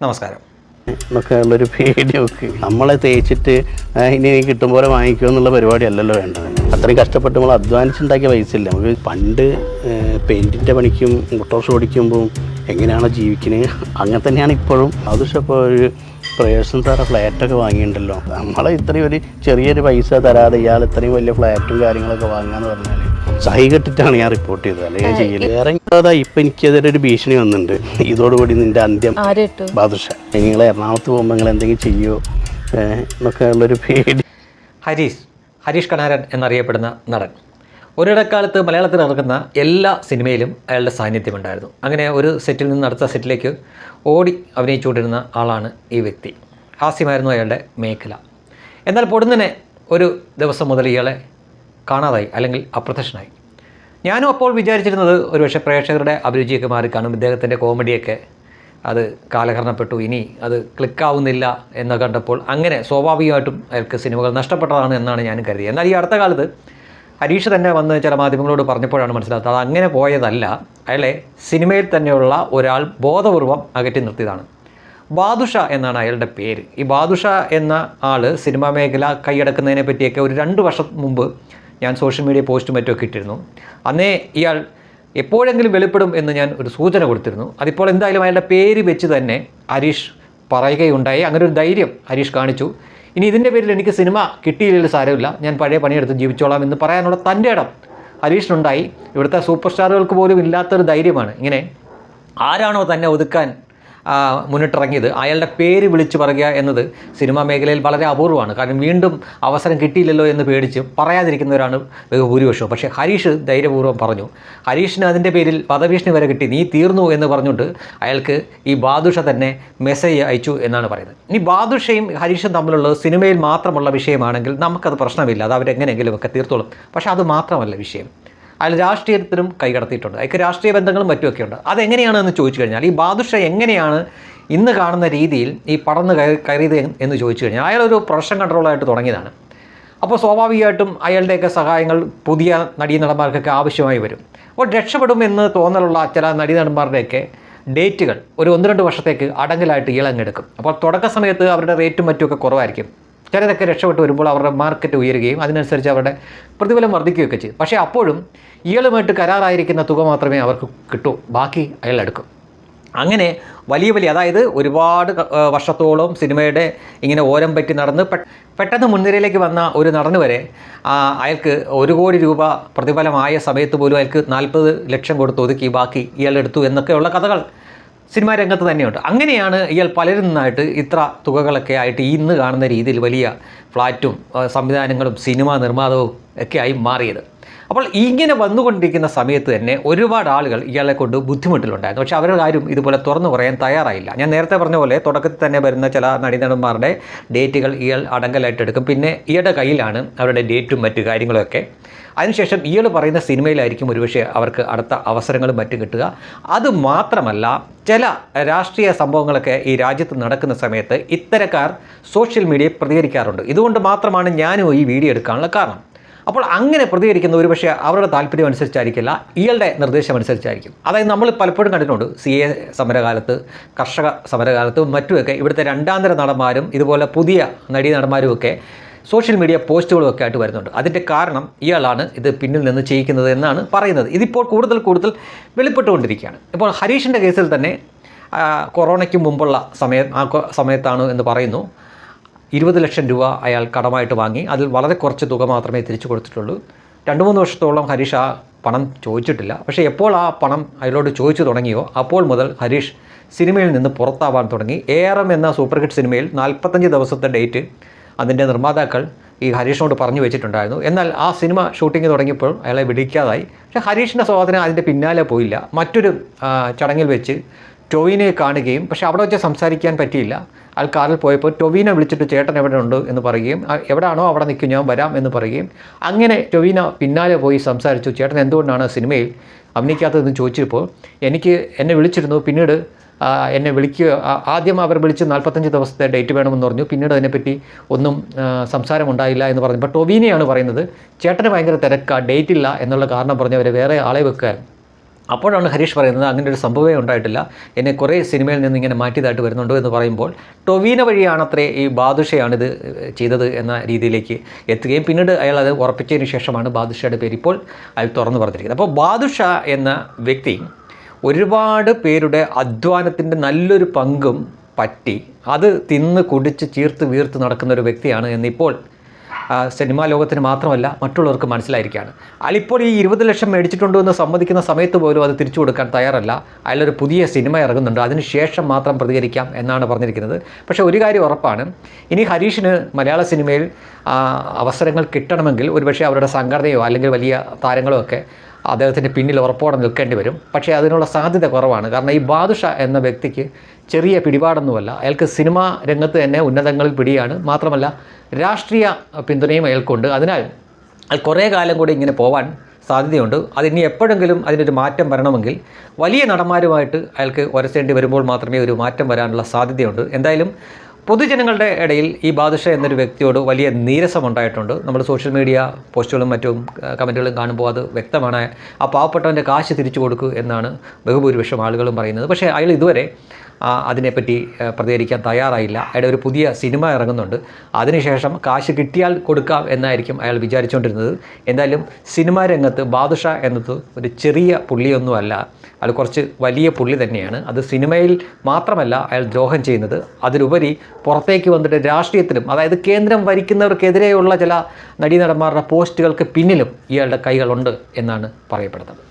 നമസ്കാരം. എന്നൊക്കെ ഉള്ളൊരു പേടിയൊക്കെ നമ്മളെ തേച്ചിട്ട് ഇനി കിട്ടും പോലെ വാങ്ങിക്കുക എന്നുള്ള പരിപാടി അല്ലല്ലോ വേണ്ടത്. അത്രയും കഷ്ടപ്പെട്ട് നമ്മൾ അധ്വാനിച്ചുണ്ടാക്കിയ പൈസ ഇല്ല. നമുക്ക് പണ്ട് പെയിൻറ്റിൻ്റെ പണിക്കും മോട്ടോർസ് ഓടിക്കുമ്പോൾ എങ്ങനെയാണോ ജീവിക്കുന്നത് അങ്ങനെ തന്നെയാണ് ഇപ്പോഴും. അതും ഇപ്പോൾ ഒരു പ്രേഴ്സൺ സാറെ ഫ്ലാറ്റൊക്കെ വാങ്ങിയിട്ടുണ്ടല്ലോ. നമ്മളെ ഇത്രയും ഒരു ചെറിയൊരു പൈസ തരാതെ ഇയാൾ ഇത്രയും വലിയ ഫ്ലാറ്റും കാര്യങ്ങളൊക്കെ വാങ്ങാന്ന് പറഞ്ഞാൽ സഹി കെട്ടിട്ടാണ് ഞാൻ റിപ്പോർട്ട് ചെയ്തത്, അല്ലെങ്കിൽ ചെയ്യല്. വേറെ ഇപ്പം എനിക്കെതിരൊരു ഭീഷണി വന്നിട്ടുണ്ട്. ഇതോടുകൂടി നിന്റെ അന്ത്യം ബാദുഷ, നിങ്ങൾ എറണാകുളത്ത് പോകുമ്പോൾ നിങ്ങൾ എന്തെങ്കിലും ചെയ്യുമോ എന്നൊക്കെ ഉള്ളൊരു പേടി. ഹരീഷ് കണാരൻ എന്നറിയപ്പെടുന്ന നടൻ ഒരിടക്കാലത്ത് മലയാളത്തിൽ ഇറങ്ങുന്ന എല്ലാ സിനിമയിലും അയാളുടെ സാന്നിധ്യമുണ്ടായിരുന്നു. അങ്ങനെ ഒരു സെറ്റിൽ നിന്ന് അടുത്ത സെറ്റിലേക്ക് ഓടി അഭിനയിച്ചുകൊണ്ടിരുന്ന ആളാണ് ഈ വ്യക്തി. ഹാസ്യമായിരുന്നു അയാളുടെ മേഖല. എന്നാൽ പൊടുന്നനെ ഒരു ദിവസം മുതൽ ഇയാളെ കാണാതായി, അല്ലെങ്കിൽ അപ്രത്യക്ഷനായി. ഞാനും അപ്പോൾ വിചാരിച്ചിരുന്നത് ഒരുപക്ഷെ പ്രേക്ഷകരുടെ അഭിരുചിയൊക്കെ മാറിക്കാണും, ഇദ്ദേഹത്തിൻ്റെ കോമഡിയൊക്കെ അത് കാലഹരണപ്പെട്ടു, ഇനി അത് ക്ലിക്കാവുന്നില്ല എന്ന് കണ്ടപ്പോൾ അങ്ങനെ സ്വാഭാവികമായിട്ടും അയാൾക്ക് സിനിമകൾ നഷ്ടപ്പെട്ടതാണ് എന്നാണ് ഞാൻ കരുതിയത്. എന്നാൽ ഈ അടുത്ത കാലത്ത് ഹരീഷ് തന്നെ വന്ന് ചില മാധ്യമങ്ങളോട് പറഞ്ഞപ്പോഴാണ് മനസ്സിലാത്തത് അത് അങ്ങനെ പോയതല്ല. അയാളെ സിനിമയിൽ തന്നെയുള്ള ഒരാൾ ബോധപൂർവം അകറ്റി നിർത്തിയതാണ്. ബാദുഷ എന്നാണ് അയാളുടെ പേര്. ഈ ബാദുഷ എന്ന ആൾ സിനിമാ മേഖല കൈയടക്കുന്നതിനെ പറ്റിയൊക്കെ ഒരു 2 വർഷം മുമ്പ് ഞാൻ സോഷ്യൽ മീഡിയ പോസ്റ്റും മറ്റുമൊക്കെ ഇട്ടിരുന്നു. അന്നേ ഇയാൾ എപ്പോഴെങ്കിലും വെളിപ്പെടും എന്ന് ഞാൻ ഒരു സൂചന കൊടുത്തിരുന്നു. അതിപ്പോൾ എന്തായാലും അയാളുടെ പേര് വെച്ച് തന്നെ ഹരീഷ് പറയുകയുണ്ടായി. അങ്ങനെ ഒരു ധൈര്യം ഹരീഷ് കാണിച്ചു. ഇനി ഇതിൻ്റെ പേരിൽ എനിക്ക് സിനിമ കിട്ടിയില്ലെങ്കിൽ സാരമില്ല, ഞാൻ പഴയ പണിയെടുത്ത് ജീവിച്ചോളാം എന്ന് പറയാനുള്ള തൻ്റെ ഇടം ഹരീഷിനുണ്ടായി. ഇവിടുത്തെ സൂപ്പർ സ്റ്റാറുകൾക്ക് പോലും ഇല്ലാത്തൊരു ധൈര്യമാണ്. ഇങ്ങനെ ആരാണോ തന്നെ ഒതുക്കാൻ മുന്നിട്ടിറങ്ങിയത് അയാളുടെ പേര് വിളിച്ചു പറയുക എന്നത് സിനിമാ മേഖലയിൽ വളരെ അപൂർവമാണ്. കാരണം വീണ്ടും അവസരം കിട്ടിയില്ലല്ലോ എന്ന് പേടിച്ച് പറയാതിരിക്കുന്നവരാണ് ഭൂരിപക്ഷവും. പക്ഷേ ഹരീഷ് ധൈര്യപൂർവ്വം പറഞ്ഞു. ഹരീഷിന് അതിൻ്റെ പേരിൽ വധഭീഷണി വരെ കിട്ടി, നീ തീർന്നു എന്ന് പറഞ്ഞുകൊണ്ട് അയാൾക്ക് ഈ ബാദുഷ തന്നെ മെസ്സേജ് അയച്ചു എന്നാണ് പറയുന്നത്. ഇനി ബാദുഷയും ഹരീഷും തമ്മിലുള്ളത് സിനിമയിൽ മാത്രമുള്ള വിഷയമാണെങ്കിൽ നമുക്കത് പ്രശ്നമില്ല, അത് അവരെങ്ങനെയെങ്കിലുമൊക്കെ തീർത്തോളും. പക്ഷേ അത് മാത്രമല്ല വിഷയം. അയാൾ രാഷ്ട്രീയത്തിലും കൈകടത്തിയിട്ടുണ്ട്. അയാൾക്ക് രാഷ്ട്രീയ ബന്ധങ്ങളും മറ്റുമൊക്കെ ഉണ്ട്. അതെങ്ങനെയാണെന്ന് ചോദിച്ചു കഴിഞ്ഞാൽ ഈ ബാദുഷ എങ്ങനെയാണ് ഇന്ന് കാണുന്ന രീതിയിൽ ഈ പടന്ന് കയറിയത് എന്ന് ചോദിച്ചു കഴിഞ്ഞാൽ അയാളൊരു പ്രൊഡക്ഷൻ കൺട്രോളായിട്ട് തുടങ്ങിയതാണ്. അപ്പോൾ സ്വാഭാവികമായിട്ടും അയാളുടെയൊക്കെ സഹായങ്ങൾ പുതിയ നടീനടന്മാർക്കൊക്കെ ആവശ്യമായി വരും. അപ്പോൾ രക്ഷപ്പെടുമെന്ന് തോന്നലുള്ള ചില നടീനടന്മാരുടെയൊക്കെ ഡേറ്റുകൾ ഒരു 1-2 വർഷത്തേക്ക് അടങ്കലായിട്ട് ഇളങ്ങെടുക്കും. അപ്പോൾ തുടക്ക സമയത്ത് അവരുടെ റേറ്റും മറ്റുമൊക്കെ കുറവായിരിക്കും. ചിലരൊക്കെ രക്ഷപ്പെട്ട് വരുമ്പോൾ അവരുടെ മാർക്കറ്റ് ഉയരുകയും അതിനനുസരിച്ച് അവരുടെ പ്രതിഫലം വർദ്ധിക്കുകയൊക്കെ ചെയ്യും. പക്ഷേ അപ്പോഴും ഇയാളുമായിട്ട് കരാറായിരിക്കുന്ന തുക മാത്രമേ അവർക്ക് കിട്ടൂ, ബാക്കി അയാൾ എടുക്കും. അങ്ങനെ വലിയ അതായത് ഒരുപാട് വർഷത്തോളം സിനിമയുടെ ഇങ്ങനെ ഓരം പറ്റി നടന്ന് പെട്ടെന്ന് മുൻനിരയിലേക്ക് വന്ന ഒരു നടന് വരെ അയാൾക്ക് 1 കോടി രൂപ പ്രതിഫലമായ സമയത്ത് പോലും അയാൾക്ക് 40 ലക്ഷം കൊടുത്ത് ഒതുക്കി ബാക്കി ഇയാൾ എടുത്തു എന്നൊക്കെയുള്ള കഥകൾ സിനിമാ രംഗത്ത് തന്നെയുണ്ട്. അങ്ങനെയാണ് ഇയാൾ പലരിൽ നിന്നായിട്ട് ഇത്ര തുകകളൊക്കെ ആയിട്ട് ഇന്ന് കാണുന്ന രീതിയിൽ വലിയ ഫ്ലാറ്റും സംവിധാനങ്ങളും സിനിമാ നിർമ്മാതാവും ഒക്കെ ആയി മാറിയത്. അപ്പോൾ ഇങ്ങനെ വന്നുകൊണ്ടിരിക്കുന്ന സമയത്ത് തന്നെ ഒരുപാട് ആളുകൾ ഇയാളെ കൊണ്ട് ബുദ്ധിമുട്ടിലുണ്ടായിരുന്നു. പക്ഷേ അവരുടെ കാര്യം ഇതുപോലെ തുറന്നു പറയാൻ തയ്യാറായില്ല. ഞാൻ നേരത്തെ പറഞ്ഞ പോലെ തുടക്കത്തിൽ തന്നെ വരുന്ന ചില നടീനടന്മാരുടെ ഡേറ്റുകൾ ഇയാൾ അടങ്കലായിട്ടെടുക്കും. പിന്നെ ഇയാളുടെ കയ്യിലാണ് അവരുടെ ഡേറ്റും മറ്റു കാര്യങ്ങളൊക്കെ. അതിനുശേഷം ഇയാൾ പറയുന്ന സിനിമയിലായിരിക്കും ഒരുപക്ഷെ അവർക്ക് അടുത്ത അവസരങ്ങളും മറ്റും കിട്ടുക. അതുമാത്രമല്ല ചില രാഷ്ട്രീയ സംഭവങ്ങളൊക്കെ ഈ രാജ്യത്ത് നടക്കുന്ന സമയത്ത് ഇത്തരക്കാർ സോഷ്യൽ മീഡിയയിൽ പ്രതികരിക്കാറുണ്ട്. ഇതുകൊണ്ട് മാത്രമാണ് ഞാനും ഈ വീഡിയോ എടുക്കാനുള്ള കാരണം. അപ്പോൾ അങ്ങനെ പ്രതികരിക്കുന്ന ഒരുപക്ഷെ അവരുടെ താല്പര്യം അനുസരിച്ചായിരിക്കില്ല, ഇയാളുടെ നിർദ്ദേശം അനുസരിച്ചായിരിക്കും. അതായത് നമ്മൾ പലപ്പോഴും കണ്ടിട്ടുണ്ട് CA സമരകാലത്ത്, കർഷക സമരകാലത്തും മറ്റുമൊക്കെ ഇവിടുത്തെ രണ്ടാന്തര നടന്മാരും ഇതുപോലെ പുതിയ നടന്മാരുമൊക്കെ സോഷ്യൽ മീഡിയ പോസ്റ്റുകളും ആയിട്ട് വരുന്നുണ്ട്. അതിൻ്റെ കാരണം ഇയാളാണ് ഇത് പിന്നിൽ നിന്ന് ചെയ്യിക്കുന്നത് എന്നാണ് പറയുന്നത്. ഇതിപ്പോൾ കൂടുതൽ വെളിപ്പെട്ടുകൊണ്ടിരിക്കുകയാണ്. ഇപ്പോൾ ഹരീഷിൻ്റെ കേസിൽ തന്നെ കൊറോണയ്ക്ക് മുമ്പുള്ള സമയത്താണ് എന്ന് പറയുന്നു 20 ലക്ഷം രൂപ അയാൾ കടമായിട്ട് വാങ്ങി. അതിൽ വളരെ കുറച്ച് തുക മാത്രമേ തിരിച്ചു കൊടുത്തിട്ടുള്ളൂ. 2-3 വർഷത്തോളം ഹരീഷ് ആ പണം ചോദിച്ചിട്ടില്ല. പക്ഷേ എപ്പോൾ ആ പണം അയാളോട് ചോദിച്ചു തുടങ്ങിയോ അപ്പോൾ മുതൽ ഹരീഷ് സിനിമയിൽ നിന്ന് പുറത്താവാൻ തുടങ്ങി. ARM എന്ന സൂപ്പർ ഹിറ്റ് സിനിമയിൽ 45 ദിവസത്തെ ഡേറ്റ് അതിൻ്റെ നിർമ്മാതാക്കൾ ഈ ഹരീഷിനോട് പറഞ്ഞു വെച്ചിട്ടുണ്ടായിരുന്നു. എന്നാൽ ആ സിനിമ ഷൂട്ടിംഗ് തുടങ്ങിയപ്പോൾ അയാളെ വിളിക്കാതായി. പക്ഷേ ഹരീഷിൻ്റെ സ്വഭാവത്തിന് അതിൻ്റെ പിന്നാലെ പോയില്ല. മറ്റൊരു ചടങ്ങിൽ വെച്ച് ടൊവിനെ കാണുകയും പക്ഷേ അവിടെ വെച്ച് സംസാരിക്കാൻ പറ്റിയില്ല. അയാൾ കാറിൽ പോയപ്പോൾ ടൊവിനെ വിളിച്ചിട്ട് ചേട്ടൻ എവിടെ ഉണ്ട് എന്ന് പറയുകയും എവിടെയാണോ അവിടെ നിൽക്കും ഞാൻ വരാം എന്ന് പറയുകയും അങ്ങനെ ടൊവിന പിന്നാലെ പോയി സംസാരിച്ചു. ചേട്ടൻ എന്തുകൊണ്ടാണ് സിനിമയിൽ അഭിനയിക്കാത്തതെന്ന് ചോദിച്ചപ്പോൾ എന്നെ വിളിച്ചിരുന്നു, പിന്നീട് എന്നെ വിളിക്കുക, ആദ്യം അവർ വിളിച്ച് 45 ദിവസത്തെ ഡേറ്റ് വേണമെന്ന് പറഞ്ഞു. പിന്നീട് അതിനെപ്പറ്റി ഒന്നും സംസാരമുണ്ടായില്ല എന്ന് പറഞ്ഞു. ഇപ്പോൾ ടൊവിനെയാണ് പറയുന്നത് ചേട്ടന് ഭയങ്കര തിരക്കാണ്, ഡേറ്റ് ഇല്ല എന്നുള്ള കാരണം പറഞ്ഞ് അവരെ വേറെ ആളെ വെക്കാൻ അപ്പോഴാണ് ഹരീഷ് പറയുന്നത് അങ്ങനെ ഒരു സംഭവമേ ഉണ്ടായിട്ടില്ല, എന്നെ കുറേ സിനിമയിൽ നിന്ന് ഇങ്ങനെ മാറ്റിയതായിട്ട് വരുന്നുണ്ടോ എന്ന് പറയുമ്പോൾ ടൊവീന വഴിയാണത്രേ ഈ ബാദുഷയാണിത് ചെയ്തത് എന്ന രീതിയിലേക്ക് എത്തുകയും പിന്നീട് അയാൾ അത് ഉറപ്പിച്ചതിന് ശേഷമാണ് ബാദുഷയുടെ പേര് ഇപ്പോൾ അയാൾ തുറന്നു പറഞ്ഞിരിക്കുന്നത്. അപ്പോൾ ബാദുഷ എന്ന വ്യക്തി ഒരുപാട് പേരുടെ അധ്വാനത്തിൻ്റെ നല്ലൊരു പങ്കും പറ്റി അത് തിന്ന് കുടിച്ച് ചീർത്ത് വീർത്ത് നടക്കുന്ന ഒരു വ്യക്തിയാണ് എന്നിപ്പോൾ സിനിമാ ലോകത്തിന് മാത്രമല്ല മറ്റുള്ളവർക്ക് മനസ്സിലായിരിക്കുകയാണ്. അയാളിപ്പോൾ ഈ 20 ലക്ഷം മേടിച്ചിട്ടുണ്ടോ എന്ന് സമ്മതിക്കുന്ന സമയത്ത് പോലും അത് തിരിച്ചു കൊടുക്കാൻ തയ്യാറല്ല. അയാളൊരു പുതിയ സിനിമ ഇറങ്ങുന്നുണ്ട്, അതിന് ശേഷം മാത്രം പ്രതികരിക്കാം എന്നാണ് പറഞ്ഞിരിക്കുന്നത്. പക്ഷേ ഒരു കാര്യം ഉറപ്പാണ്, ഇനി ഹരീഷിന് മലയാള സിനിമയിൽ അവസരങ്ങൾ കിട്ടണമെങ്കിൽ ഒരുപക്ഷെ അവരുടെ സംഘടനയോ അല്ലെങ്കിൽ വലിയ താരങ്ങളോ ഒക്കെ അദ്ദേഹത്തിൻ്റെ പിന്നിൽ ഉറപ്പോടെ നിൽക്കേണ്ടി വരും. പക്ഷേ അതിനുള്ള സാധ്യത കുറവാണ്. കാരണം ഈ ബാദുഷ എന്ന വ്യക്തിക്ക് ചെറിയ പിടിപാടൊന്നുമല്ല, അയാൾക്ക് സിനിമാ രംഗത്ത് തന്നെ ഉന്നതങ്ങളിൽ പിടിയാണ്, മാത്രമല്ല രാഷ്ട്രീയ പിന്തുണയും അയാൾക്കുണ്ട്. അതിനാൽ അയാൾ കുറേ കാലം കൂടി ഇങ്ങനെ പോവാൻ സാധ്യതയുണ്ട്. അതിനി എപ്പോഴെങ്കിലും അതിനൊരു മാറ്റം വരണമെങ്കിൽ വലിയ നടന്മാരുമായിട്ട് അയാൾക്ക് ഉരസേണ്ടി വരുമ്പോൾ മാത്രമേ ഒരു മാറ്റം വരാനുള്ള സാധ്യതയുണ്ട്. എന്തായാലും പൊതുജനങ്ങളുടെ ഇടയിൽ ഈ ബാദുഷ എന്നൊരു വ്യക്തിയോട് വലിയ നീരസമുണ്ടായിട്ടുണ്ട്. നമ്മൾ സോഷ്യൽ മീഡിയ പോസ്റ്റുകളും മറ്റും കമൻറ്റുകളും കാണുമ്പോൾ അത് വ്യക്തമാണ്. ആ പാവപ്പെട്ടവൻ്റെ കാശ് തിരിച്ചു കൊടുക്കൂ എന്നാണ് ബഹുഭൂരിപക്ഷം ആളുകളും പറയുന്നത്. പക്ഷേ അയാൾ ഇതുവരെ അതിനെപ്പറ്റി പ്രതികരിക്കാൻ തയ്യാറായില്ല. അയാളുടെ ഒരു പുതിയ സിനിമ ഇറങ്ങുന്നുണ്ട്, അതിനുശേഷം കാശ് കിട്ടിയാൽ കൊടുക്കാം എന്നായിരിക്കും അയാൾ വിചാരിച്ചുകൊണ്ടിരുന്നത്. എന്തായാലും സിനിമാ രംഗത്ത് ബാദുഷ എന്നത് ഒരു ചെറിയ പുള്ളിയൊന്നുമല്ല, അയാൾ കുറച്ച് വലിയ പുള്ളി തന്നെയാണ്. അത് സിനിമയിൽ മാത്രമല്ല അയാൾ ദ്രോഹം ചെയ്യുന്നത്, അതിലുപരി പുറത്തേക്ക് വന്നിട്ട് രാഷ്ട്രീയത്തിലും, അതായത് കേന്ദ്രം ഭരിക്കുന്നവർക്കെതിരെയുള്ള ചില നടീനടന്മാരുടെ പോസ്റ്റുകൾക്ക് പിന്നിലും ഇയാളുടെ കൈകളുണ്ട് എന്നാണ് പറയപ്പെടുന്നത്.